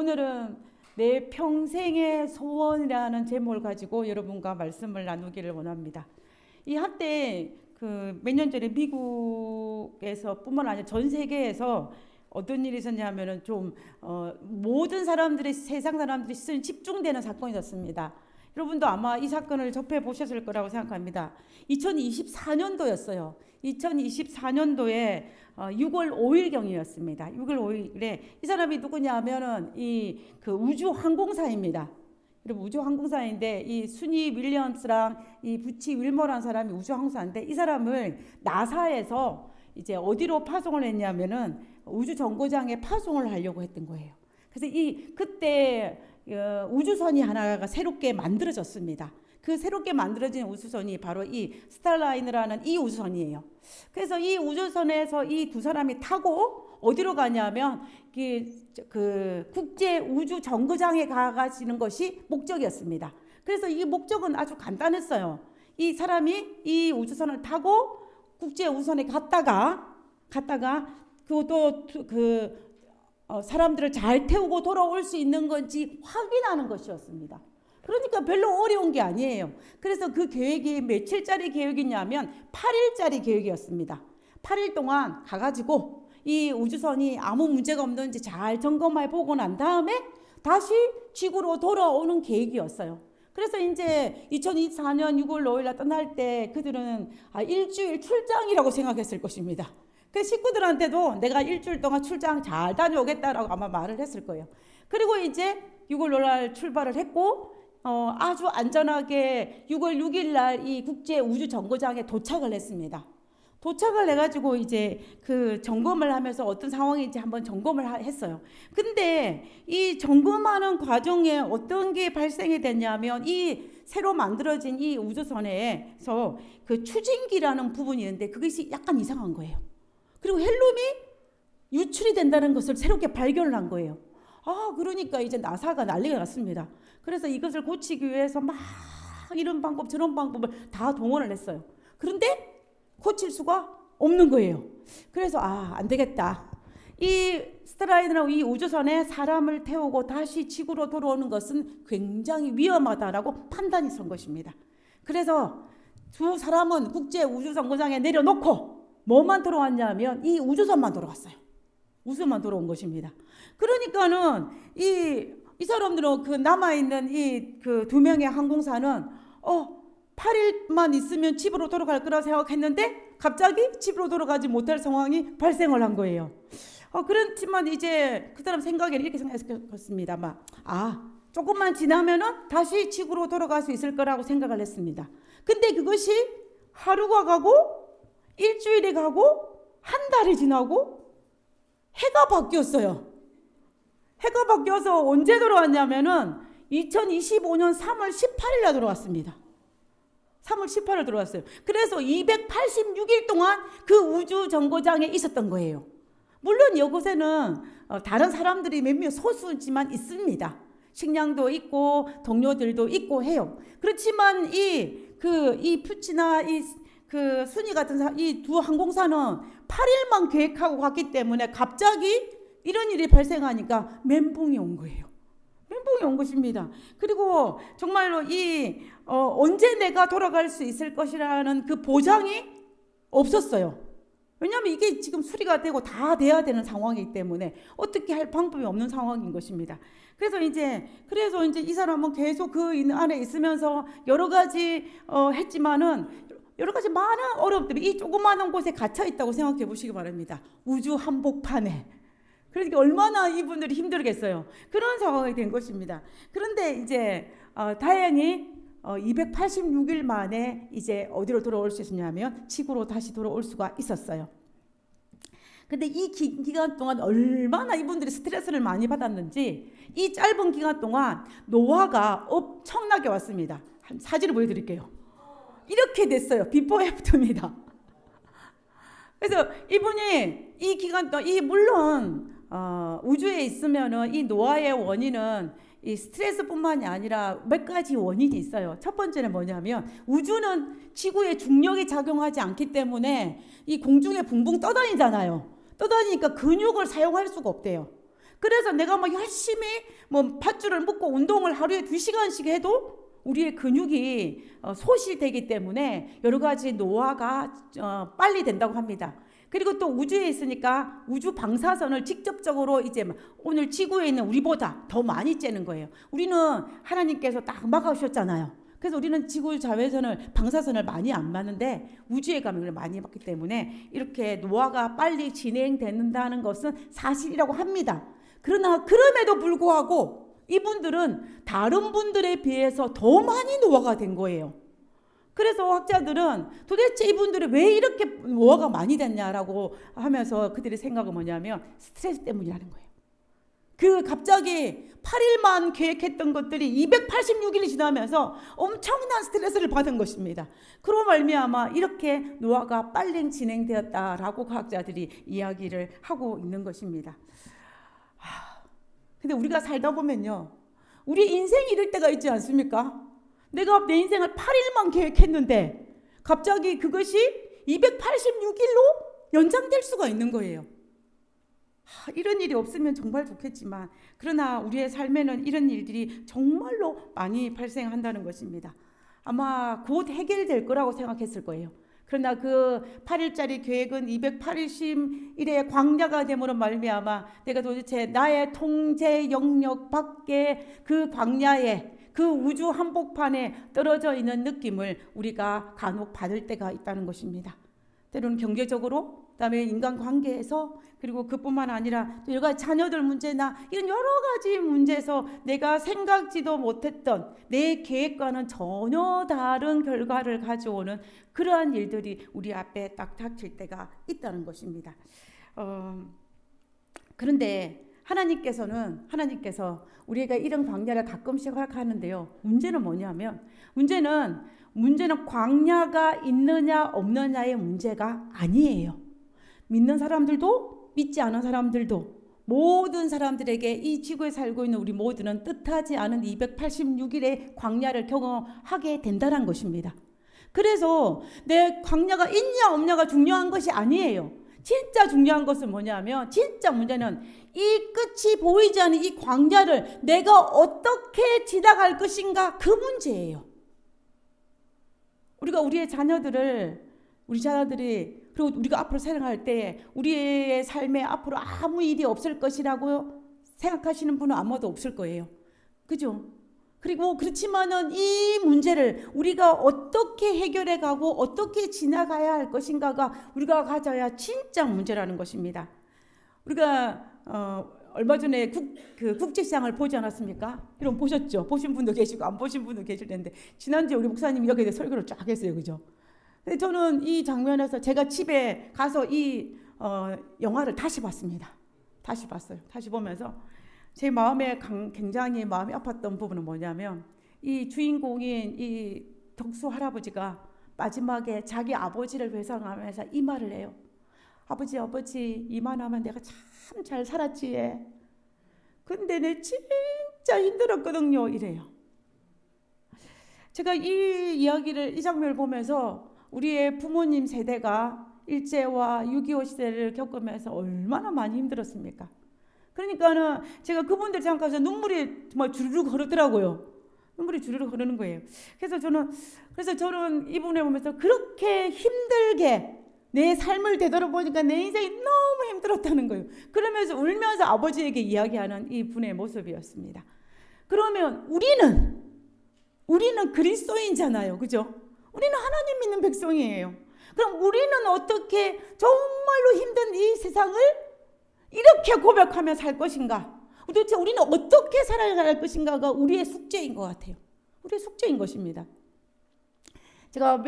오늘은 내 평생의 소원이라는 제목을 가지고 여러분과 말씀을 나누기를 원합니다. 이 한때 몇 년 전에 미국에서 뿐만 아니라 전 세계에서 어떤 일이 있었냐면은 모든 사람들이 세상 사람들이 시선이 집중되는 사건이 있었습니다. 여러분도 아마 이 사건을 접해 보셨을 거라고 생각합니다. 2024년도였어요. 2024년도에 6월 5일경이었습니다. 6월 5일에 이 사람이 누구냐 하면은 그 우주 항공사입니다. 여러분 우주 항공사인데 이 순이 윌리엄스랑 이 부치 윌머라는 사람이 우주 항공사인데 이 사람을 나사에서 이제 어디로 파송을 했냐면은 우주 정거장에 파송을 하려고 했던 거예요. 그래서 그때 우주선이 하나가 새롭게 만들어졌습니다. 그 새롭게 만들어진 우주선이 바로 이 스타라이너라는 이 우주선이에요. 그래서 이 우주선에서 이 두 사람이 타고 어디로 가냐면 그 국제 우주 정거장에 가시는 것이 목적이었습니다. 그래서 이 목적은 아주 간단했어요. 이 사람이 이 우주선을 타고 국제 우주선에 갔다가 그것도 사람들을 잘 태우고 돌아올 수 있는 건지 확인하는 것이었습니다. 그러니까 별로 어려운 게 아니에요. 그래서 그 계획이 며칠짜리 계획이냐면 8일짜리 계획이었습니다. 8일 동안 가가지고 이 우주선이 아무 문제가 없는지 잘 점검해 보고 난 다음에 다시 지구로 돌아오는 계획이었어요. 그래서 이제 2024년 6월 5일 날 떠날 때 그들은 일주일 출장이라고 생각했을 것입니다. 그 식구들한테도 내가 일주일 동안 출장 잘 다녀오겠다라고 아마 말을 했을 거예요. 그리고 이제 6월 5일 날 출발을 했고 아주 안전하게 6월 6일 날 이 국제 우주 정거장에 도착을 했습니다. 도착을 해가지고 이제 그 점검을 하면서 어떤 상황인지 한번 점검을 했어요. 근데 이 점검하는 과정에 어떤 게 발생이 됐냐면 이 새로 만들어진 이 우주선에서 그 추진기라는 부분이 있는데 그것이 약간 이상한 거예요. 그리고 헬륨이 유출이 된다는 것을 새롭게 발견을 한 거예요. 그러니까 이제 나사가 난리가 났습니다. 그래서 이것을 고치기 위해서 막 이런 방법 저런 방법을 다 동원을 했어요. 그런데 고칠 수가 없는 거예요. 그래서 안 되겠다. 이 스타라이너라고 이 우주선에 사람을 태우고 다시 지구로 돌아오는 것은 굉장히 위험하다라고 판단이 선 것입니다. 그래서 두 사람은 국제 우주 정거장에 내려놓고 뭐만 돌아왔냐면 이 우주선만 돌아왔어요. 우주선만 돌아온 것입니다. 그러니까는 이 사람들은 그 남아있는 이 그 두 명의 항공사는 8일만 있으면 집으로 돌아갈 거라 생각했는데 갑자기 집으로 돌아가지 못할 상황이 발생을 한 거예요. 그렇지만 이제 그 사람 생각에는 이렇게 생각했습니다. 조금만 지나면은 다시 지구로 돌아갈 수 있을 거라고 생각을 했습니다. 근데 그것이 하루가 가고 일주일이 가고 한 달이 지나고 해가 바뀌었어요. 해가 바뀌어서 언제 돌아왔냐면은 2025년 3월 18일에 돌아왔습니다. 3월 18일 들어왔어요. 그래서 286일 동안 그 우주 정거장에 있었던 거예요. 물론 이곳에는 다른 사람들이 몇몇 소수지만 있습니다. 식량도 있고 동료들도 있고 해요. 그렇지만 이 푸치나 그 순이 같은 이 두 항공사는 8일만 계획하고 갔기 때문에 갑자기 이런 일이 발생하니까 멘붕이 온 거예요. 멘붕이 온 것입니다. 그리고 정말로 언제 내가 돌아갈 수 있을 것이라는 그 보장이 없었어요. 왜냐하면 이게 지금 수리가 되고 다 돼야 되는 상황이기 때문에 어떻게 할 방법이 없는 상황인 것입니다. 그래서 이제 이 사람은 계속 그 안에 있으면서 여러 가지 했지만은 여러 가지 많은 어려움들이 이 조그마한 곳에 갇혀 있다고 생각해 보시기 바랍니다. 우주 한복판에. 그러니까 얼마나 이분들이 힘들겠어요. 그런 상황이 된 것입니다. 그런데 이제 다행히 286일 만에 이제 어디로 돌아올 수 있었냐면 지구로 다시 돌아올 수가 있었어요. 근데 이 기간 동안 얼마나 이분들이 스트레스를 많이 받았는지 이 짧은 기간 동안 노화가 엄청나게 왔습니다. 한 사진을 보여드릴게요. 이렇게 됐어요. 비포 애프터입니다. 그래서 이분이 이 기간 동안 물론 우주에 있으면은 이 노화의 원인은 이 스트레스뿐만이 아니라 몇 가지 원인이 있어요. 첫 번째는 뭐냐면 우주는 지구에 중력이 작용하지 않기 때문에 이 공중에 붕붕 떠다니잖아요. 떠다니니까 근육을 사용할 수가 없대요. 그래서 내가 막 열심히 뭐 밧줄을 묶고 운동을 하루에 2시간씩 해도 우리의 근육이 소실되기 때문에 여러 가지 노화가 빨리 된다고 합니다. 그리고 또 우주에 있으니까 우주 방사선을 직접적으로 이제 오늘 지구에 있는 우리보다 더 많이 쬐는 거예요. 우리는 하나님께서 딱 막아주셨잖아요. 그래서 우리는 지구 자외선을 방사선을 많이 안 받는데 우주에 가면 그걸 많이 받기 때문에 이렇게 노화가 빨리 진행된다는 것은 사실이라고 합니다. 그러나 그럼에도 불구하고 이분들은 다른 분들에 비해서 더 많이 노화가 된 거예요. 그래서 학자들은 도대체 이분들이 왜 이렇게 노화가 많이 됐냐라고 하면서 그들의 생각은 뭐냐면 스트레스 때문이라는 거예요. 그 갑자기 8일만 계획했던 것들이 286일이 지나면서 엄청난 스트레스를 받은 것입니다. 그로 말미암아 이렇게 노화가 빨리 진행되었다라고 과학자들이 이야기를 하고 있는 것입니다. 근데 우리가 살다 보면요, 우리 인생이 이럴 때가 있지 않습니까? 내가 내 인생을 8일만 계획했는데 갑자기 그것이 286일로 연장될 수가 있는 거예요. 이런 일이 없으면 정말 좋겠지만 그러나 우리의 삶에는 이런 일들이 정말로 많이 발생한다는 것입니다. 아마 곧 해결될 거라고 생각했을 거예요. 그러나 그 8일짜리 계획은 280일의 광야가 됨으로 말미암아 내가 도대체 나의 통제 영역 밖에 그 광야에 그 우주 한복판에 떨어져 있는 느낌을 우리가 간혹 받을 때가 있다는 것입니다. 때로는 경제적으로, 그다음에 인간관계에서, 그리고 그뿐만 아니라 또 여러 가지 자녀들 문제나 이런 여러 가지 문제에서 내가 생각지도 못했던 내 계획과는 전혀 다른 결과를 가져오는 그러한 일들이 우리 앞에 딱 닥칠 때가 있다는 것입니다. 그런데 하나님께서 우리가 이런 광야를 가끔씩 허락하는데요. 문제는 뭐냐면 문제는 광야가 있느냐 없느냐의 문제가 아니에요. 믿는 사람들도 믿지 않은 사람들도 모든 사람들에게 이 지구에 살고 있는 우리 모두는 뜻하지 않은 286일의 광야를 경험하게 된다는 것입니다. 그래서 내 광야가 있냐 없냐가 중요한 것이 아니에요. 진짜 중요한 것은 뭐냐면, 진짜 문제는 이 끝이 보이지 않는 이 광야를 내가 어떻게 지나갈 것인가, 그 문제예요. 우리가 우리 자녀들이 그리고 우리가 앞으로 살아갈 때 우리의 삶에 앞으로 아무 일이 없을 것이라고 생각하시는 분은 아무도 없을 거예요. 그죠? 그리고 그렇지만은 이 문제를 우리가 어떻게 해결해 가고 어떻게 지나가야 할 것인가가 우리가 가져야 진짜 문제라는 것입니다. 우리가 얼마 전에 국제시장을 보지 않았습니까? 여러분 보셨죠? 보신 분도 계시고 안 보신 분도 계실 텐데 지난주에 우리 목사님이 여기에 대해 설교를 쫙 했어요. 그죠? 근데 저는 이 장면에서 제가 집에 가서 이 영화를 다시 봤습니다. 다시 봤어요. 다시 보면서 제 마음에 굉장히 마음이 아팠던 부분은 뭐냐면, 이 주인공인 이 덕수 할아버지가 마지막에 자기 아버지를 회상하면서 이 말을 해요. 아버지 이만하면 내가 참 잘 살았지. 근데 내 진짜 힘들었거든요. 이래요. 제가 이 장면을 보면서 우리의 부모님 세대가 일제와 6.25 시대를 겪으면서 얼마나 많이 힘들었습니까? 그러니까는 제가 그분들 생각해서 눈물이 정말 주르륵 흐르더라고요. 눈물이 주르륵 흐르는 거예요. 그래서 저는 이분을 보면서 그렇게 힘들게 내 삶을 되돌아보니까 내 인생이 너무 힘들었다는 거예요. 그러면서 울면서 아버지에게 이야기하는 이 분의 모습이었습니다. 그러면 우리는 그리스도인잖아요. 그죠? 우리는 하나님 믿는 백성이에요. 그럼 우리는 어떻게 정말로 힘든 이 세상을 이렇게 고백하며 살 것인가? 도대체 우리는 어떻게 살아야 할 것인가가 우리의 숙제인 것 같아요. 우리의 숙제인 것입니다. 제가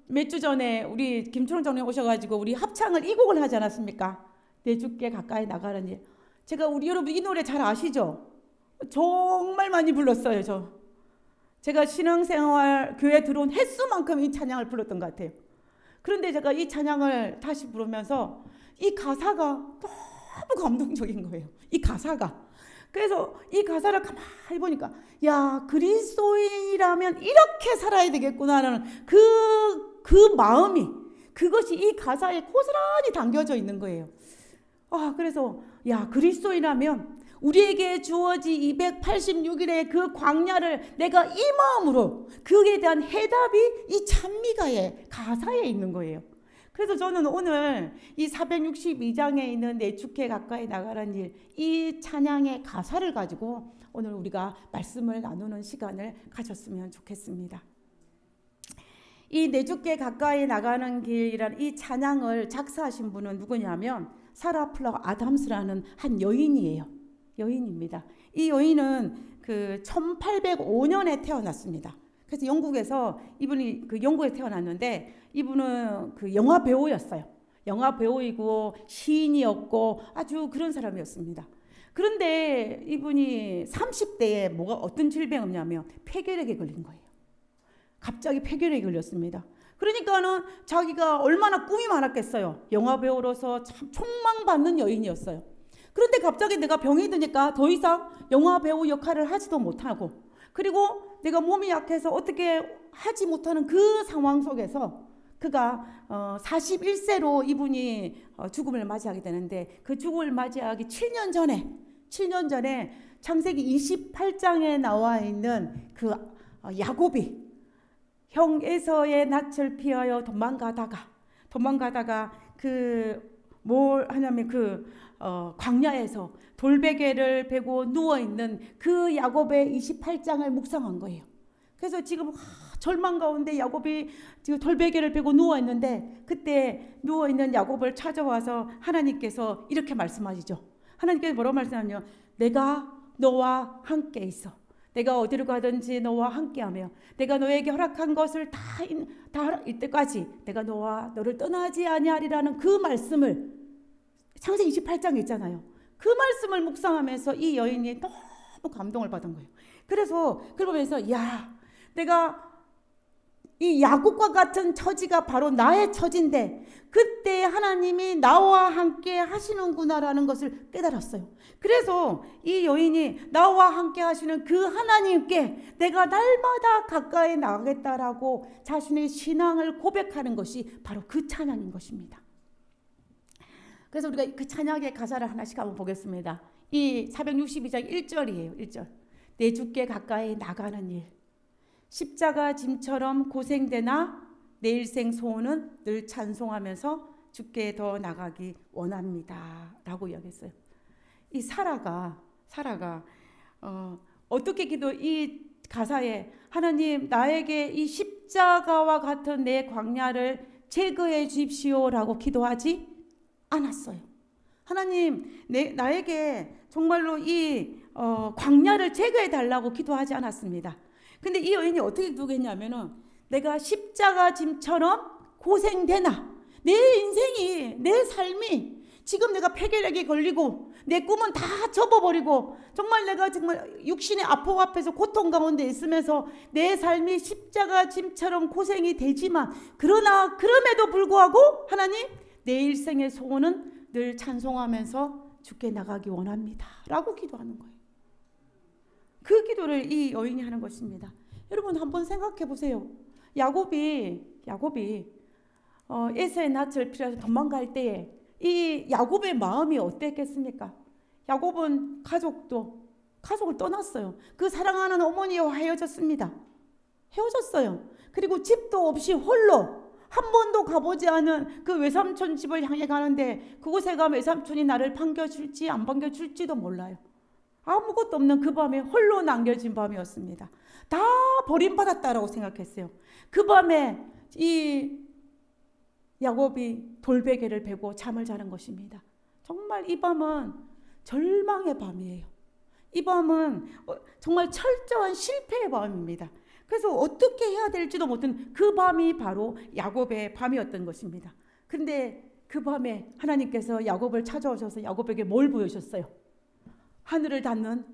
몇 주 전에 우리 김초롱 장로님 오셔가지고 우리 합창을 이 곡을 하지 않았습니까? 내 주께 가까이 나가는 일. 제가 여러분 이 노래 잘 아시죠? 정말 많이 불렀어요. 제가 신앙생활 교회 들어온 횟수만큼 이 찬양을 불렀던 것 같아요. 그런데 제가 이 찬양을 다시 부르면서 이 가사가 너무 감동적인 거예요. 이 가사가. 그래서 이 가사를 가만히 보니까 그리스도인이라면 이렇게 살아야 되겠구나라는 그 마음이, 그것이 이 가사에 고스란히 담겨져 있는 거예요. 그래서 그리스도인이라면 우리에게 주어진 286일의 그 광야를 내가 이 마음으로 그에 대한 해답이 이 찬미가의 가사에 있는 거예요. 그래서 저는 오늘 이 462장에 있는 내 주께 가까이 나가라는 일, 이 찬양의 가사를 가지고 오늘 우리가 말씀을 나누는 시간을 가졌으면 좋겠습니다. 이 내 주께 가까이 나가는 길이라는 이 찬양을 작사하신 분은 누구냐면 사라 플러 아담스라는 한 여인이에요. 여인입니다. 이 여인은 그 1805년에 태어났습니다. 그래서 영국에서 이분이 그 영국에 태어났는데 이분은 그 영화 배우였어요. 영화 배우이고 시인이었고 아주 그런 사람이었습니다. 그런데 이분이 30대에 뭐가 어떤 질병이 없냐면 폐결핵에 걸린 거예요. 갑자기 폐결핵에 걸렸습니다. 그러니까는 자기가 얼마나 꿈이 많았겠어요. 영화 배우로서 참 촉망받는 여인이었어요. 그런데 갑자기 내가 병이 드니까 더 이상 영화 배우 역할을 하지도 못하고, 그리고 내가 몸이 약해서 어떻게 하지 못하는 그 상황 속에서 그가 41세로 이분이 죽음을 맞이하게 되는데, 그 죽음을 맞이하기 7년 전에 창세기 28장에 나와 있는 그 야곱이 형 에서의 낯을 피하여 도망가다가 뭘 하냐면 광야에서 돌베개를 베고 누워있는 그 야곱의 28장을 묵상한 거예요. 그래서 지금 절망 가운데 야곱이 지금 돌베개를 베고 누워있는데, 그때 누워있는 야곱을 찾아와서 하나님께서 이렇게 말씀하시죠. 하나님께서 뭐라고 말씀하냐면 내가 너와 함께 있어. 내가 어디로 가든지 너와 함께하며 내가 너에게 허락한 것을 다 이때까지 내가 너를 떠나지 아니하리라는 그 말씀을 창세기 28장에 있잖아요. 그 말씀을 묵상하면서 이 여인이 너무 감동을 받은 거예요. 그래서 그러면서 내가 이 야곱과 같은 처지가 바로 나의 처지인데 그때 하나님이 나와 함께 하시는구나라는 것을 깨달았어요. 그래서 이 여인이 나와 함께 하시는 그 하나님께 내가 날마다 가까이 나가겠다라고 자신의 신앙을 고백하는 것이 바로 그 찬양인 것입니다. 그래서 우리가 그 찬양의 가사를 하나씩 한번 보겠습니다. 이 462장 1절이에요. 1절. 내 주께 가까이 나가는 일. 십자가 짐처럼 고생되나 내 일생 소원은 늘 찬송하면서 주께 더 나가기 원합니다. 라고 이야기했어요. 이 사라가 어떻게 이 가사에 하나님 나에게 이 십자가와 같은 내 광야를 제거해 주십시오라고 기도하지 않았어요. 하나님 나에게 정말로 이 광야를 제거해 달라고 기도하지 않았습니다. 근데 이 여인이 어떻게 기도했냐면은 내가 십자가 짐처럼 고생되나 내 인생이 내 삶이 지금 내가 폐결핵에 걸리고 내 꿈은 다 접어버리고 내가 정말 육신의 아픔 앞에서 고통 가운데 있으면서 내 삶이 십자가 짐처럼 고생이 되지만 그럼에도 불구하고 하나님 내 일생의 소원은 늘 찬송하면서 주께 나가기 원합니다 라고 기도하는 거예요. 그 기도를 이 여인이 하는 것입니다. 여러분 한번 생각해 보세요. 야곱이 에서의 낯을 피해서 도망갈 때에 이 야곱의 마음이 어땠겠습니까? 야곱은 가족을 떠났어요. 그 사랑하는 어머니와 헤어졌습니다. 그리고 집도 없이 홀로 한 번도 가보지 않은 그 외삼촌 집을 향해 가는데 그곳에 가면 외삼촌이 나를 반겨줄지 안 반겨줄지도 몰라요. 아무것도 없는 그 밤에 홀로 남겨진 밤이었습니다. 다 버림받았다라고 생각했어요. 그 밤에 이 야곱이 돌베개를 베고 잠을 자는 것입니다. 정말 이 밤은 절망의 밤이에요. 이 밤은 정말 철저한 실패의 밤입니다. 그래서 어떻게 해야 될지도 모르는 그 밤이 바로 야곱의 밤이었던 것입니다. 그런데 그 밤에 하나님께서 야곱을 찾아오셔서 야곱에게 뭘 보여주셨어요? 하늘을 닿는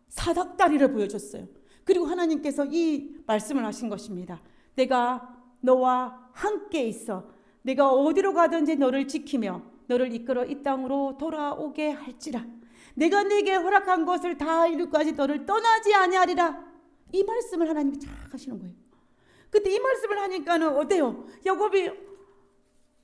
사닥다리를 보여줬어요. 그리고 하나님께서 이 말씀을 하신 것입니다. 내가 너와 함께 있어. 내가 어디로 가든지 너를 지키며 너를 이끌어 이 땅으로 돌아오게 할지라. 내가 네게 허락한 것을 다 이루기까지 너를 떠나지 아니하리라. 이 말씀을 하나님이 쫙 하시는 거예요. 그때 이 말씀을 하니까는 어때요? 야곱이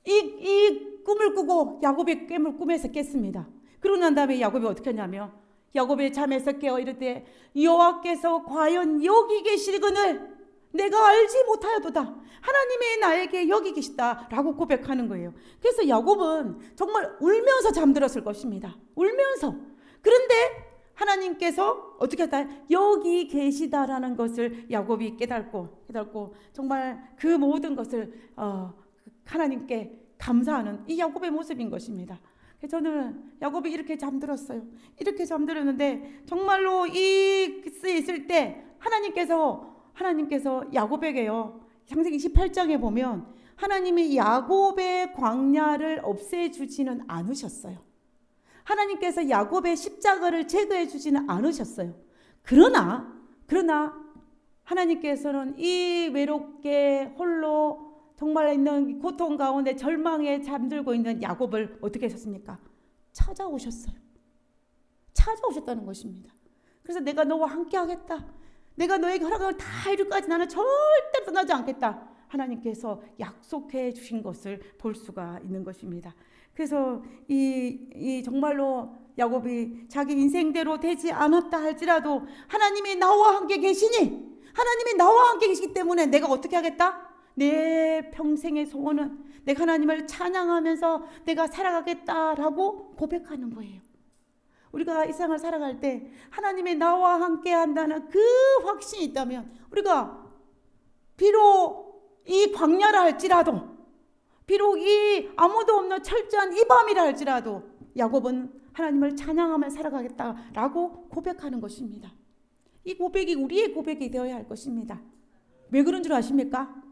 이 꿈을 꾸고 야곱이 꿈에서 깼습니다. 그러고 난 다음에 야곱이 어떻게 하냐면 야곱의 잠에서 깨어 이르되 여호와께서 과연 여기 계시거늘 내가 알지 못하여도다. 하나님이 나에게 여기 계시다라고 고백하는 거예요. 그래서 야곱은 정말 울면서 잠들었을 것입니다. 울면서. 그런데 하나님께서 어떻게 했다? 여기 계시다라는 것을 야곱이 깨닫고 정말 그 모든 것을 하나님께 감사하는 이 야곱의 모습인 것입니다. 저는 야곱이 이렇게 잠들었어요. 이렇게 잠들었는데 정말로 이 있을 때 하나님께서 야곱에게요. 창세기 18장에 보면 하나님이 야곱의 광야를 없애주지는 않으셨어요. 하나님께서 야곱의 십자가를 제거해 주지는 않으셨어요. 그러나 하나님께서는 이 외롭게 홀로 정말 있는 고통 가운데 절망에 잠들고 있는 야곱을 어떻게 하셨습니까? 찾아오셨다는 것입니다. 그래서 내가 너와 함께 하겠다. 내가 너에게 허락을 다 이룰까지 나는 절대 떠나지 않겠다. 하나님께서 약속해 주신 것을 볼 수가 있는 것입니다. 그래서 이 정말로 야곱이 자기 인생대로 되지 않았다 할지라도 하나님이 나와 함께 계시니, 하나님이 나와 함께 계시기 때문에 내가 어떻게 하겠다? 내 평생의 소원은 내가 하나님을 찬양하면서 내가 살아가겠다라고 고백하는 거예요. 우리가 이 세상을 살아갈 때 하나님이 나와 함께 한다는 그 확신이 있다면, 우리가 비록 이 광야라 할지라도, 비록 이 아무도 없는 철저한 이 밤이라 할지라도 야곱은 하나님을 찬양하며 살아가겠다라고 고백하는 것입니다. 이 고백이 우리의 고백이 되어야 할 것입니다. 왜 그런 줄 아십니까?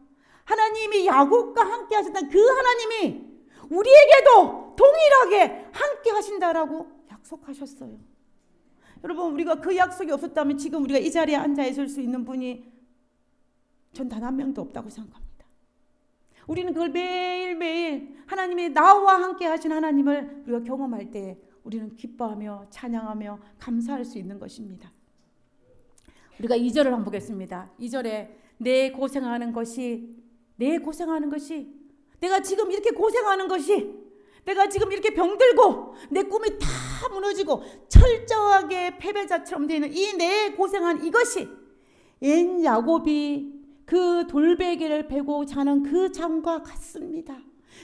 하나님이 야곱과 함께 하셨던 그 하나님이 우리에게도 동일하게 함께 하신다라고 약속하셨어요. 여러분, 우리가 그 약속이 없었다면 지금 우리가 이 자리에 앉아 있을 수 있는 분이 전 단 한 명도 없다고 생각합니다. 우리는 그걸 매일매일 하나님이 나와 함께 하신 하나님을 우리가 경험할 때 우리는 기뻐하며 찬양하며 감사할 수 있는 것입니다. 우리가 2절을 한번 보겠습니다. 2절에 내 고생하는 것이 내가 지금 이렇게 고생하는 것이, 내가 지금 이렇게 병들고 내 꿈이 다 무너지고 철저하게 패배자처럼 되는 이 내 고생한 이것이 옛 야곱이 그 돌베개를 베고 자는 그 잠과 같습니다.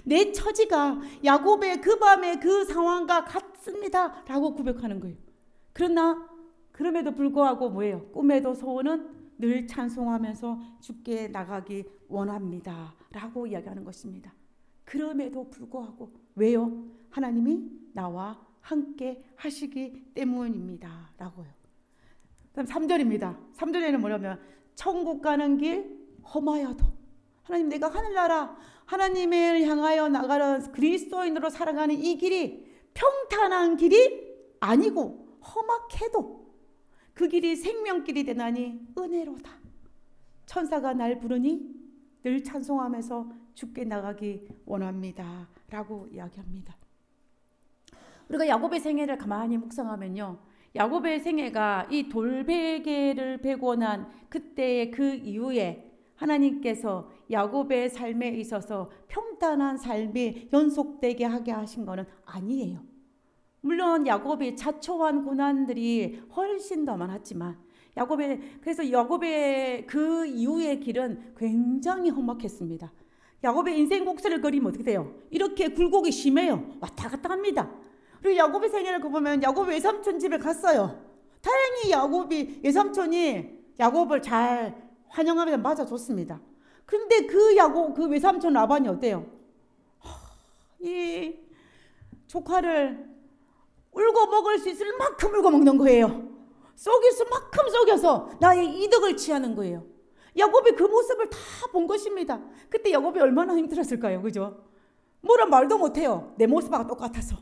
내 처지가 야곱의 그 밤의 그 상황과 같습니다 라고 고백하는 거예요. 그럼에도 불구하고 뭐예요? 꿈에도 소원은 늘 찬송하면서 주께 나가기 원합니다 라고 이야기하는 것입니다. 그럼에도 불구하고 왜요? 하나님이 나와 함께 하시기 때문입니다 라고요. 그다음 3절입니다. 3절에는 뭐냐면 천국 가는 길 험하여도, 하나님, 내가 하늘나라 하나님을 향하여 나가는 그리스도인으로 살아가는 이 길이 평탄한 길이 아니고 험악해도 그 길이 생명길이 되나니 은혜로다. 천사가 날 부르니 늘 찬송하면서 주께 나가기 원합니다 라고 이야기합니다. 우리가 야곱의 생애를 가만히 묵상하면요, 야곱의 생애가 이 돌베개를 베고 난 그때의 그 이후에 하나님께서 야곱의 삶에 있어서 평탄한 삶이 연속되게 하게 하신 것은 아니에요. 물론 야곱이 자초한 고난들이 훨씬 더 많았지만 그래서 야곱의 그 이후의 길은 굉장히 험악했습니다. 야곱의 인생 곡선을 그리면 어떻게 돼요? 이렇게 굴곡이 심해요. 왔다 갔다 합니다. 그리고 야곱의 생애를 보면 야곱이 외삼촌 집에 갔어요. 다행히 야곱이 외삼촌이 야곱을 잘 환영하면서 맞아줬습니다. 그런데 그 외삼촌 라반이 어때요? 이 조카를 울고 먹을 수 있을 만큼 울고 먹는 거예요. 속일 수 만큼 속여서 나의 이득을 취하는 거예요. 야곱이 그 모습을 다 본 것입니다. 그때 야곱이 얼마나 힘들었을까요? 그죠? 뭐라 말도 못해요. 내 모습하고 똑같아서.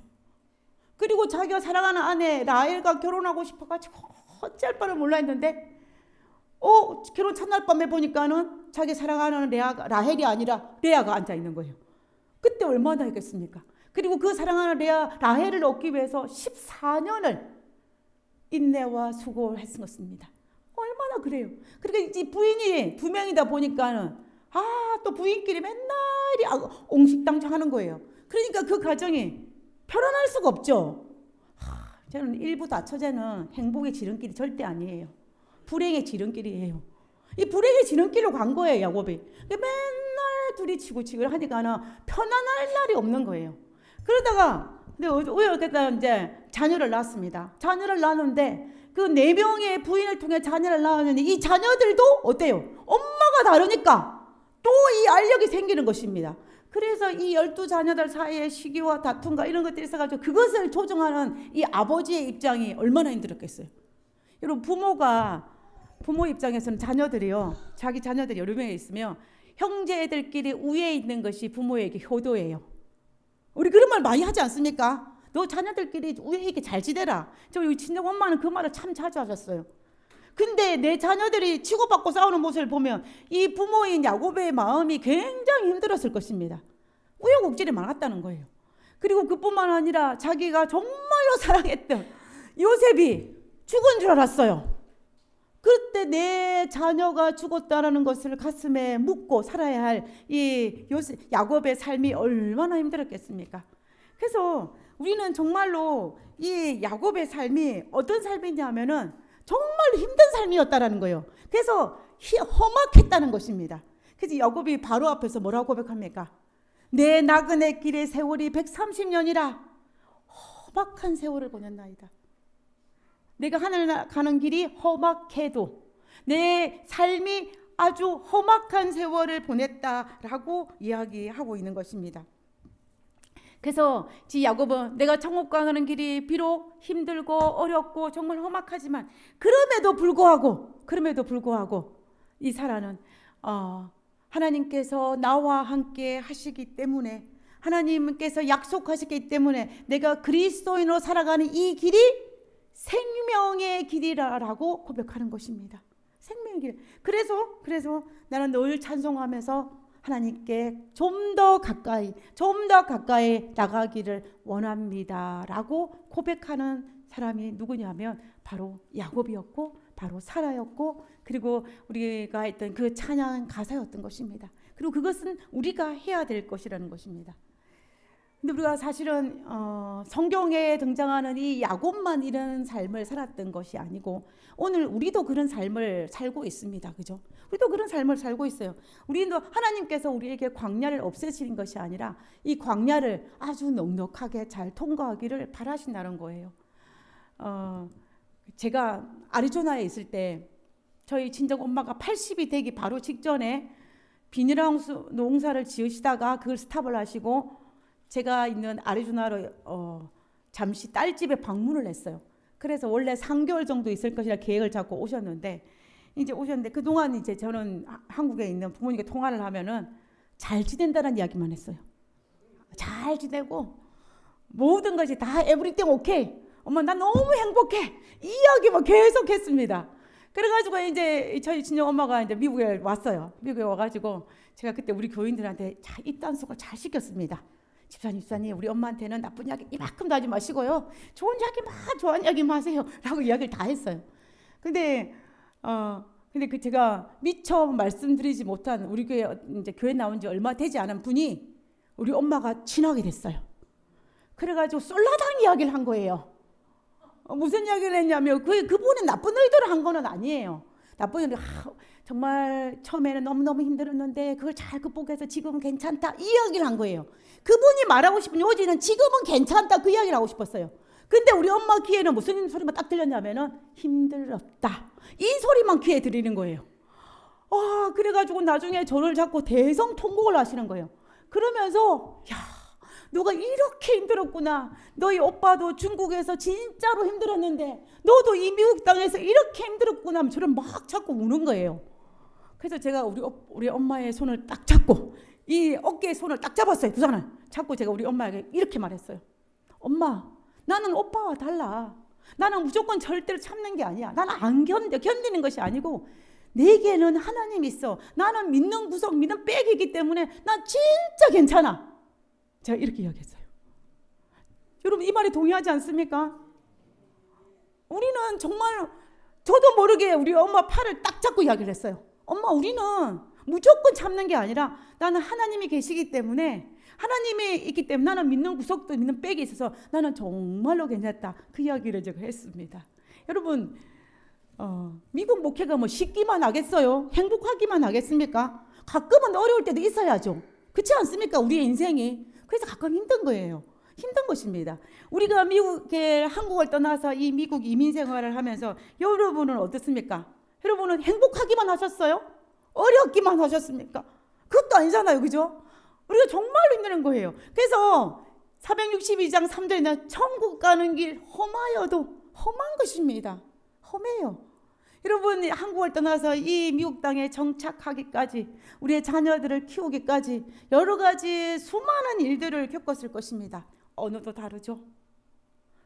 그리고 자기가 사랑하는 아내 라헬과 결혼하고 싶어가지고 어찌할 바를 몰라 했는데 결혼 첫날 밤에 보니까는 자기 사랑하는 라헬이 아니라 레아가 앉아있는 거예요. 그때 얼마나 했겠습니까? 그리고 그 사랑하는 라헬을 얻기 위해서 14년을 인내와 수고를 했습니다. 얼마나 그래요. 그러니까 이제 부인이 2명이다 보니까는 또 부인끼리 맨날 옹식당장 하는 거예요. 그러니까 그 가정이 편안할 수가 없죠. 저는 일부 다처제는 행복의 지름길이 절대 아니에요. 불행의 지름길이에요. 이 불행의 지름길로 간 거예요, 야곱이. 맨날 둘이 치고치고 하니까는 편안할 날이 없는 거예요. 그러다가 근데 어쨌든 이제 자녀를 낳았습니다. 자녀를 낳았는데 그 4명의 부인을 통해 자녀를 낳았는데 이 자녀들도 어때요? 엄마가 다르니까 또 이 알력이 생기는 것입니다. 그래서 이 12자녀들 사이에 시기와 다툼과 이런 것들이 있어가지고 그것을 조정하는 이 아버지의 입장이 얼마나 힘들었겠어요. 여러분 부모 입장에서는 자녀들이요. 자기 자녀들이 여러 명이 있으면 형제들끼리 우애에 있는 것이 부모에게 효도예요. 우리 그런 말 많이 하지 않습니까? 너 자녀들끼리 우애 있게 잘 지내라. 저 우리 친정 엄마는 그 말을 참 자주 하셨어요. 근데 내 자녀들이 치고받고 싸우는 모습을 보면 이 부모인 야곱의 마음이 굉장히 힘들었을 것입니다. 우여곡절이 많았다는 거예요. 그리고 그뿐만 아니라 자기가 정말로 사랑했던 요셉이 죽은 줄 알았어요. 그때 내 자녀가 죽었다라는 것을 가슴에 묻고 살아야 할 이 야곱의 삶이 얼마나 힘들었겠습니까? 그래서 우리는 정말로 이 야곱의 삶이 어떤 삶이냐면은 정말 힘든 삶이었다라는 거예요. 그래서 험악했다는 것입니다. 그래서 야곱이 바로 앞에서 뭐라고 고백합니까? 내 나그네 길의 세월이 130년이라 험악한 세월을 보냈나이다. 내가 하늘 가는 길이 험악해도 내 삶이 아주 험악한 세월을 보냈다라고 이야기하고 있는 것입니다. 그래서 야곱은 내가 천국 가는 길이 비록 힘들고 어렵고 정말 험악하지만 그럼에도 불구하고 이 사라는 하나님께서 나와 함께 하시기 때문에 하나님께서 약속하셨기 때문에 내가 그리스도인으로 살아가는 이 길이 생명의 길이라고 고백하는 것입니다. 생명의 길. 그래서 나는 늘 찬송하면서 하나님께 좀 더 가까이 나가기를 원합니다라고 고백하는 사람이 누구냐면 바로 야곱이었고 바로 사라였고 그리고 우리가 했던 그 찬양 가사였던 것입니다. 그리고 그것은 우리가 해야 될 것이라는 것입니다. 근데 우리가 사실은 성경에 등장하는 이 야곱만 이런 삶을 살았던 것이 아니고 오늘 우리도 그런 삶을 살고 있습니다. 그죠? 우리도 그런 삶을 살고 있어요. 우리도 하나님께서 우리에게 광야를 없애시는 것이 아니라 이 광야를 아주 넉넉하게 잘 통과하기를 바라신다는 거예요. 제가 아리조나에 있을 때 저희 친정 엄마가 80이 되기 바로 직전에 비닐하우스 농사를 지으시다가 그걸 스탑을 하시고 제가 있는 아리조나로 잠시 딸집에 방문을 했어요. 그래서 원래 3개월 정도 있을 것이라 계획을 잡고 오셨는데 그동안 이제 저는 한국에 있는 부모님께 통화를 하면은 잘 지낸다는 이야기만 했어요. 잘 지내고 모든 것이 다 에브리띵 오케이. 엄마 나 너무 행복해. 이 이야기만 계속 했습니다. 그래가지고 이제 저희 친정 엄마가 이제 미국에 왔어요. 미국에 와가지고 제가 그때 우리 교인들한테 입단속을 잘 시켰습니다. 집사님 우리 엄마한테는 나쁜 이야기 이만큼도 하지 마시고요. 좋은 이야기만 하세요. 라고 이야기를 다 했어요. 근데 제가 미처 말씀드리지 못한 우리 교회 나온 지 얼마 되지 않은 분이 우리 엄마가 친하게 됐어요. 그래가지고 솔라당 이야기를 한 거예요. 무슨 이야기를 했냐면 그분이 나쁜 의도를 한 거는 아니에요. 나쁜 의도 정말 처음에는 너무너무 힘들었는데 그걸 잘 극복해서 지금은 괜찮다 이 이야기를 한 거예요. 그분이 말하고 싶은 요지는 지금은 괜찮다 그 이야기를 하고 싶었어요. 근데 우리 엄마 귀에는 무슨 소리만 딱 들렸냐면은 힘들었다 이 소리만 귀에 들리는 거예요. 그래가지고 나중에 저를 자꾸 대성통곡을 하시는 거예요. 그러면서 너가 이렇게 힘들었구나. 너희 오빠도 중국에서 진짜로 힘들었는데 너도 이 미국 땅에서 이렇게 힘들었구나. 저를 막 자꾸 우는 거예요. 그래서 제가 우리 엄마의 손을 딱 잡고 이 어깨에 손을 딱 잡았어요. 두 손을 잡고 제가 우리 엄마에게 이렇게 말했어요. 엄마, 나는 오빠와 달라. 나는 무조건 절대로 참는 게 아니야. 나는 안 견디는 것이 아니고 내게는 하나님이 있어. 나는 믿는 구석, 믿는 백이기 때문에 난 진짜 괜찮아. 제가 이렇게 이야기했어요. 여러분 이 말에 동의하지 않습니까? 우리는 정말 저도 모르게 우리 엄마 팔을 딱 잡고 이야기를 했어요. 엄마 우리는 무조건 참는 게 아니라 나는 하나님이 계시기 때문에 하나님이 있기 때문에 나는 믿는 구석도 믿는 백이 있어서 나는 정말로 괜찮다. 그 이야기를 제가 했습니다. 여러분, 미국 목회가 뭐 쉽기만 하겠어요? 행복하기만 하겠습니까? 가끔은 어려울 때도 있어야죠. 그렇지 않습니까? 우리의 인생이. 그래서 가끔 힘든 거예요. 힘든 것입니다. 우리가 미국에 한국을 떠나서 이 미국 이민 생활을 하면서 여러분은 어떻습니까? 여러분은 행복하기만 하셨어요? 어렵기만 하셨습니까? 그것도 아니잖아요. 그죠? 우리가 정말로 힘든 거예요. 그래서 462장 3절에는 천국 가는 길 험하여도 험한 것입니다. 험해요. 여러분, 한국을 떠나서 이 미국 땅에 정착하기까지, 우리의 자녀들을 키우기까지 여러 가지 수많은 일들을 겪었을 것입니다. 언어도 다르죠.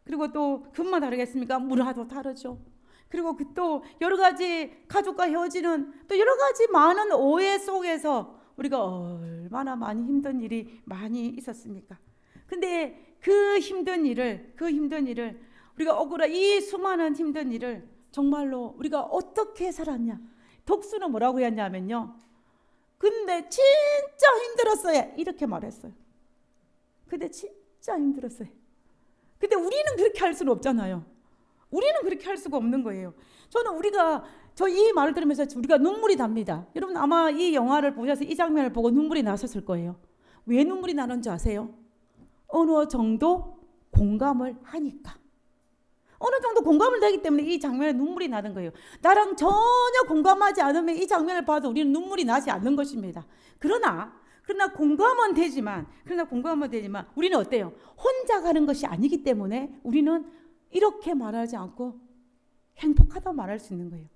그리고 또 금만 다르겠습니까? 문화도 다르죠. 그리고 또 여러 가지 가족과 헤어지는 또 여러 가지 많은 오해 속에서 우리가 얼마나 많이 힘든 일이 많이 있었습니까? 근데 그 힘든 일을 우리가 이 수많은 힘든 일을 정말로 우리가 어떻게 살았냐? 독수는 뭐라고 했냐면요. 근데 진짜 힘들었어요. 이렇게 말했어요. 근데 진짜 힘들었어요. 근데 우리는 그렇게 할 수는 없잖아요. 우리는 그렇게 할 수가 없는 거예요. 저 이 말을 들으면서 우리가 눈물이 납니다. 여러분 아마 이 영화를 보셔서 이 장면을 보고 눈물이 나셨을 거예요. 왜 눈물이 나는지 아세요? 어느 정도 공감을 하니까. 어느 정도 공감을 되기 때문에 이 장면에 눈물이 나는 거예요. 나랑 전혀 공감하지 않으면 이 장면을 봐도 우리는 눈물이 나지 않는 것입니다. 그러나 공감은 되지만 우리는 어때요? 혼자 가는 것이 아니기 때문에 우리는 이렇게 말하지 않고 행복하다 말할 수 있는 거예요.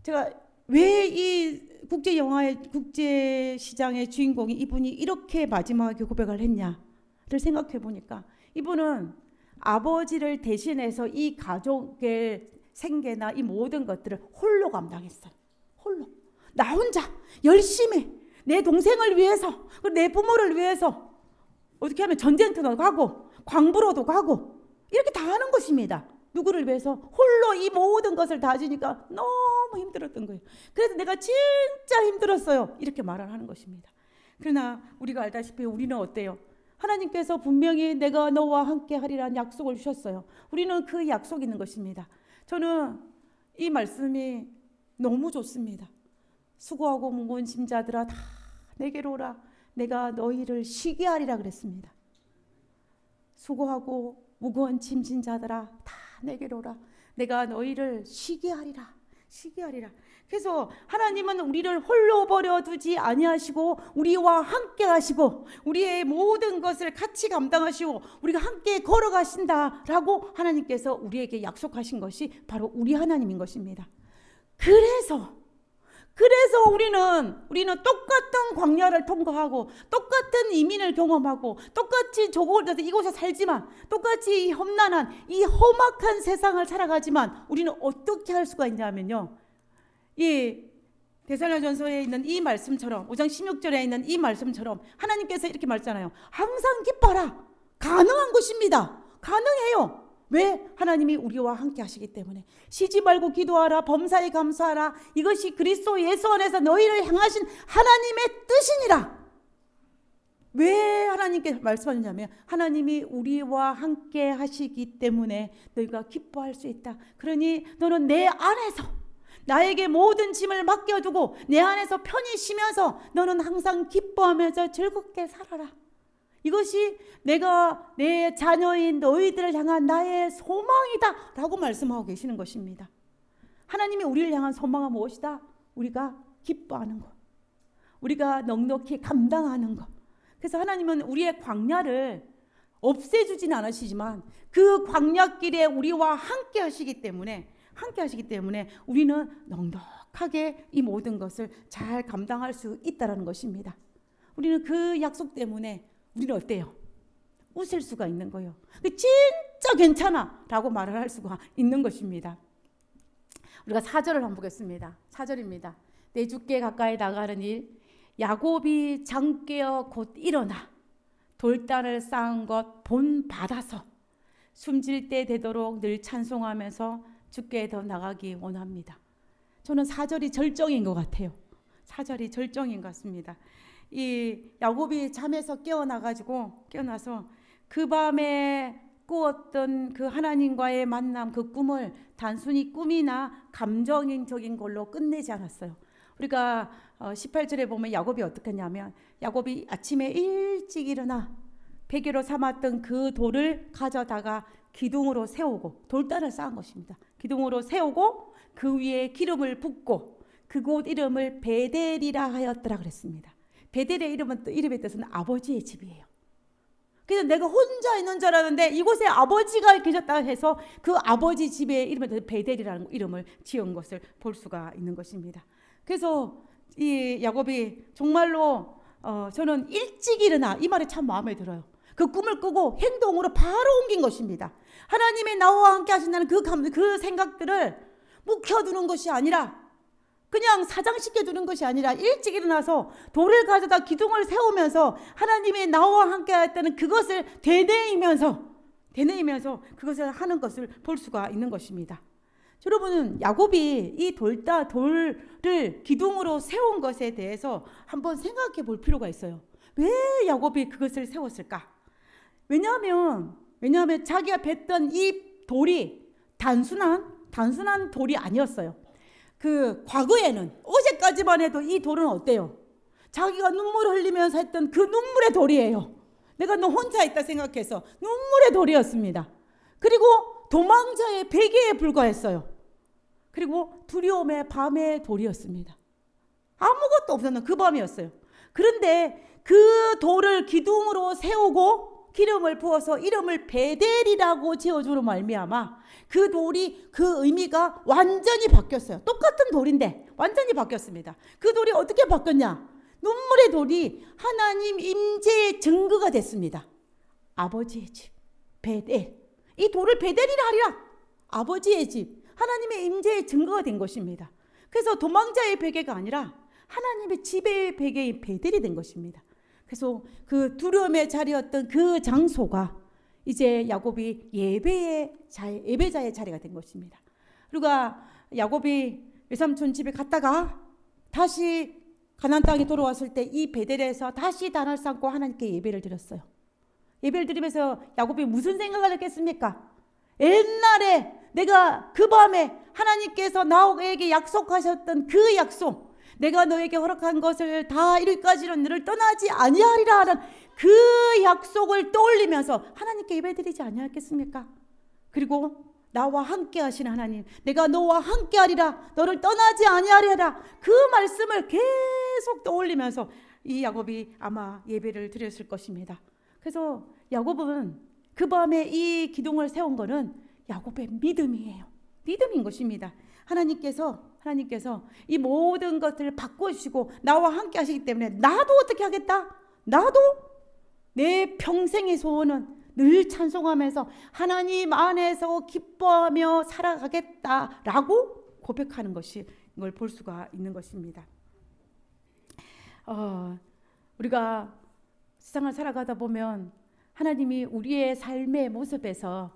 제가 왜 이 국제 시장의 주인공이 이분이 이렇게 마지막에 고백을 했냐를 생각해 보니까 이분은 아버지를 대신해서 이 가족의 생계나 이 모든 것들을 홀로 감당했어요. 홀로. 나 혼자 열심히 내 동생을 위해서, 내 부모를 위해서 어떻게 하면 전쟁터도 가고 광부로도 가고 이렇게 다 하는 것입니다. 누구를 위해서? 홀로 이 모든 것을 다 지니까 너무 힘들었던 거예요. 그래서 내가 진짜 힘들었어요. 이렇게 말을 하는 것입니다. 그러나 우리가 알다시피 우리는 어때요? 하나님께서 분명히 내가 너와 함께 하리라는 약속을 주셨어요. 우리는 그 약속이 있는 것입니다. 저는 이 말씀이 너무 좋습니다. 수고하고 무거운 짐자들아 다 내게로 오라. 내가 너희를 쉬게 하리라 그랬습니다. 수고하고 무거운 짐진 자들아 다 내게로 오라. 내가 너희를 쉬게 하리라. 쉬게 하리라. 그래서 하나님은 우리를 홀로 버려두지 아니하시고 우리와 함께 하시고 우리의 모든 것을 같이 감당하시고 우리가 함께 걸어가신다라고 하나님께서 우리에게 약속하신 것이 바로 우리 하나님인 것입니다. 그래서 우리는 똑같은 광야를 통과하고 똑같은 이민을 경험하고 똑같이 이곳에 살지만 똑같이 이 험난한 이 험악한 세상을 살아가지만 우리는 어떻게 할 수가 있냐면요. 이 데살로니가전서에 있는 이 말씀처럼 5장 16절에 있는 이 말씀처럼 하나님께서 이렇게 말했잖아요. 항상 기뻐라. 가능한 것입니다. 가능해요. 왜? 하나님이 우리와 함께 하시기 때문에. 쉬지 말고 기도하라. 범사에 감사하라. 이것이 그리스도 예수 안에서 너희를 향하신 하나님의 뜻이니라. 왜 하나님께 말씀하셨냐면 하나님이 우리와 함께 하시기 때문에 너희가 기뻐할 수 있다. 그러니 너는 내 안에서 나에게 모든 짐을 맡겨두고 내 안에서 편히 쉬면서 너는 항상 기뻐하면서 즐겁게 살아라. 이것이 내가 내 자녀인 너희들을 향한 나의 소망이다 라고 말씀하고 계시는 것입니다. 하나님이 우리를 향한 소망은 무엇이다? 우리가 기뻐하는 것, 우리가 넉넉히 감당하는 것. 그래서 하나님은 우리의 광야를 없애주지는 않으시지만 그 광야길에 우리와 함께 하시기 때문에 우리는 넉넉하게 이 모든 것을 잘 감당할 수 있다는 것입니다. 우리는 그 약속 때문에 우리는 어때요? 웃을 수가 있는 거예요. 진짜 괜찮아 라고 말을 할 수가 있는 것입니다. 우리가 4절을 한번 보겠습니다. 4절입니다. 내 주께 가까이 나가는 일, 야곱이 잠깨어 곧 일어나 돌단을 쌓은 것 본받아서 숨질 때 되도록 늘 찬송하면서 주께 더 나가기 원합니다. 저는 4절이 절정인 것 같아요. 4절이 절정인 것 같습니다. 이 야곱이 잠에서 깨어나서 그 밤에 꾸었던 그 하나님과의 만남, 그 꿈을 단순히 꿈이나 감정적인 걸로 끝내지 않았어요. 우리가 18절에 보면 야곱이 어떻게 했냐면, 야곱이 아침에 일찍 일어나 베개로 삼았던 그 돌을 가져다가 기둥으로 세우고, 돌단을 쌓은 것입니다. 기둥으로 세우고 그 위에 기름을 붓고 그곳 이름을 베델이라 하였더라 그랬습니다. 베델의 이름의 뜻은 아버지의 집이에요. 그래서 내가 혼자 있는 줄 알았는데 이곳에 아버지가 계셨다 해서 그 아버지 집의 이름을 베델이라는 이름을 지은 것을 볼 수가 있는 것입니다. 그래서 이 야곱이 정말로 저는 일찍 일어나, 이 말이 참 마음에 들어요. 그 꿈을 꾸고 행동으로 바로 옮긴 것입니다. 하나님의 나와 함께 하신다는 그 생각들을 묵혀두는 것이 아니라, 그냥 사장시켜두는 것이 아니라 일찍 일어나서 돌을 가져다 기둥을 세우면서 하나님의 나와 함께 했다는 그것을 되뇌이면서 그것을 하는 것을 볼 수가 있는 것입니다. 여러분은 야곱이 이 돌을 기둥으로 세운 것에 대해서 한번 생각해 볼 필요가 있어요. 왜 야곱이 그것을 세웠을까? 왜냐하면 자기가 뵀던 이 돌이 단순한 돌이 아니었어요. 그 과거에는, 어제까지만 해도 이 돌은 어때요? 자기가 눈물을 흘리면서 했던 그 눈물의 돌이에요. 내가 너 혼자 있다 생각해서 눈물의 돌이었습니다. 그리고 도망자의 베개에 불과했어요. 그리고 두려움의 밤의 돌이었습니다. 아무것도 없었는 그 밤이었어요. 그런데 그 돌을 기둥으로 세우고 기름을 부어서 이름을 베델이라고 지어주는 말미암아 그 돌이, 그 의미가 완전히 바뀌었어요. 똑같은 돌인데 완전히 바뀌었습니다. 그 돌이 어떻게 바뀌었냐? 눈물의 돌이 하나님 임재의 증거가 됐습니다. 아버지의 집 베델, 이 돌을 베델이라 하리라. 아버지의 집, 하나님의 임재의 증거가 된 것입니다. 그래서 도망자의 베개가 아니라 하나님의 집의 베개인 베델이 된 것입니다. 그래서 그 두려움의 자리였던 그 장소가 이제 야곱이 예배자의 자리가 된 것입니다. 그리고 야곱이 외삼촌 집에 갔다가 다시 가나안 땅에 돌아왔을 때 이 베델에서 다시 단을 쌓고 하나님께 예배를 드렸어요. 예배를 드리면서 야곱이 무슨 생각을 했겠습니까? 옛날에 내가 그 밤에 하나님께서 나에게 약속하셨던 그 약속, 내가 너에게 허락한 것을 다 이루기까지는 너를 떠나지 아니하리라 하는 그 약속을 떠올리면서 하나님께 예배드리지 아니하겠습니까? 그리고 나와 함께 하시는 하나님, 내가 너와 함께 하리라, 너를 떠나지 아니하리라, 그 말씀을 계속 떠올리면서 이 야곱이 아마 예배를 드렸을 것입니다. 그래서 야곱은 그 밤에 이 기둥을 세운 거는 야곱의 믿음이에요. 믿음인 것입니다. 하나님께서 이 모든 것들을 바꿔주시고 나와 함께 하시기 때문에 나도 어떻게 하겠다? 나도 내 평생의 소원은 늘 찬송하면서 하나님 안에서 기뻐하며 살아가겠다라고 고백하는 것이, 이걸 볼 수가 있는 것입니다. 우리가 세상을 살아가다 보면 하나님이 우리의 삶의 모습에서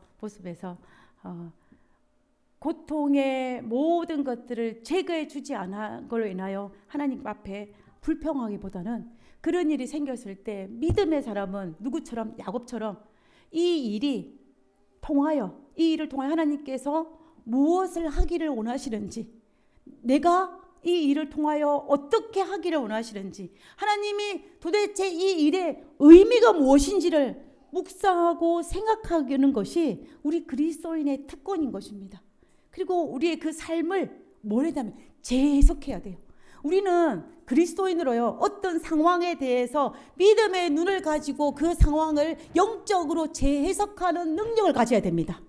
고통의 모든 것들을 제거해 주지 않은 걸로 인하여 하나님 앞에 불평하기보다는, 그런 일이 생겼을 때 믿음의 사람은 누구처럼, 야곱처럼 이 일을 통하여 하나님께서 무엇을 하기를 원하시는지, 내가 이 일을 통하여 어떻게 하기를 원하시는지, 하나님이 도대체 이 일의 의미가 무엇인지를 묵상하고 생각하는 것이 우리 그리스도인의 특권인 것입니다. 그리고 우리의 그 삶을 뭘 해야냐면 재해석해야 돼요. 우리는 그리스도인으로요, 어떤 상황에 대해서 믿음의 눈을 가지고 그 상황을 영적으로 재해석하는 능력을 가져야 됩니다.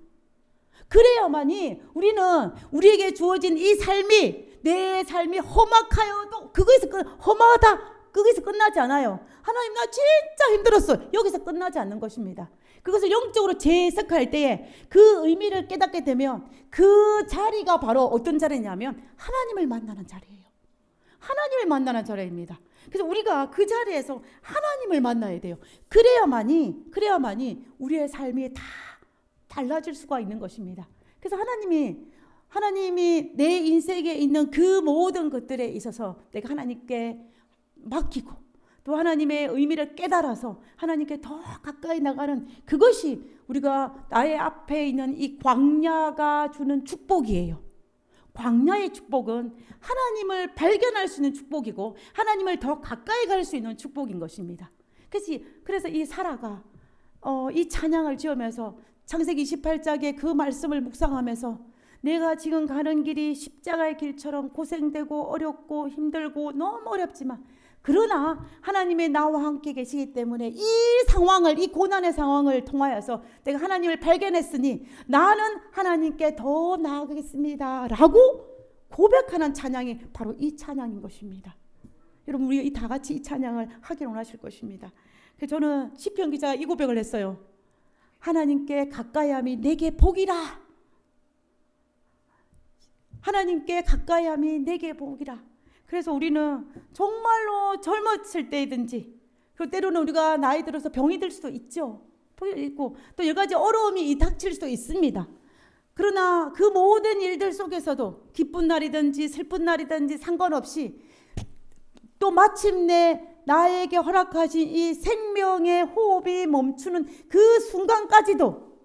그래야만이 우리는 우리에게 주어진 이 삶이, 내 삶이 험악하여도 험하다, 거기서 끝나지 않아요. 하나님, 나 진짜 힘들었어, 여기서 끝나지 않는 것입니다. 그것을 영적으로 재해석할 때에 그 의미를 깨닫게 되면 그 자리가 바로 어떤 자리냐면 하나님을 만나는 자리예요. 하나님을 만나는 자리입니다. 그래서 우리가 그 자리에서 하나님을 만나야 돼요. 그래야만이 우리의 삶이 다 달라질 수가 있는 것입니다. 그래서 하나님이 내 인생에 있는 그 모든 것들에 있어서 내가 하나님께 맡기고 또 하나님의 의미를 깨달아서 하나님께 더 가까이 나가는 그것이 우리가 나의 앞에 있는 이 광야가 주는 축복이에요. 광야의 축복은 하나님을 발견할 수 있는 축복이고 하나님을 더 가까이 갈 수 있는 축복인 것입니다. 그래서 이 사라가 이 찬양을 지으면서 창세기 28장의 그 말씀을 묵상하면서 내가 지금 가는 길이 십자가의 길처럼 고생되고 어렵고 힘들고 너무 어렵지만 그러나 하나님의 나와 함께 계시기 때문에 이 상황을, 이 고난의 상황을 통하여서 내가 하나님을 발견했으니 나는 하나님께 더 나아가겠습니다 라고 고백하는 찬양이 바로 이 찬양인 것입니다. 여러분, 우리 다 같이 이 찬양을 하길 원하실 것입니다. 그래서 저는 시편 기자가 이 고백을 했어요. 하나님께 가까이함이 내게 복이라. 하나님께 가까이함이 내게 복이라. 그래서 우리는 정말로 젊었을 때이든지, 그리고 때로는 우리가 나이 들어서 병이 들 수도 있죠. 있고 또 여러 가지 어려움이 닥칠 수도 있습니다. 그러나 그 모든 일들 속에서도 기쁜 날이든지 슬픈 날이든지 상관없이 또 마침내 나에게 허락하신 이 생명의 호흡이 멈추는 그 순간까지도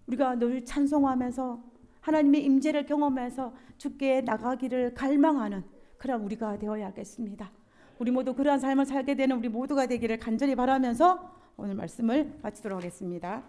우리가 늘 찬송하면서 하나님의 임재를 경험해서 주께 나가기를 갈망하는 그런 우리가 되어야겠습니다. 우리 모두 그러한 삶을 살게 되는 우리 모두가 되기를 간절히 바라면서 오늘 말씀을 마치도록 하겠습니다.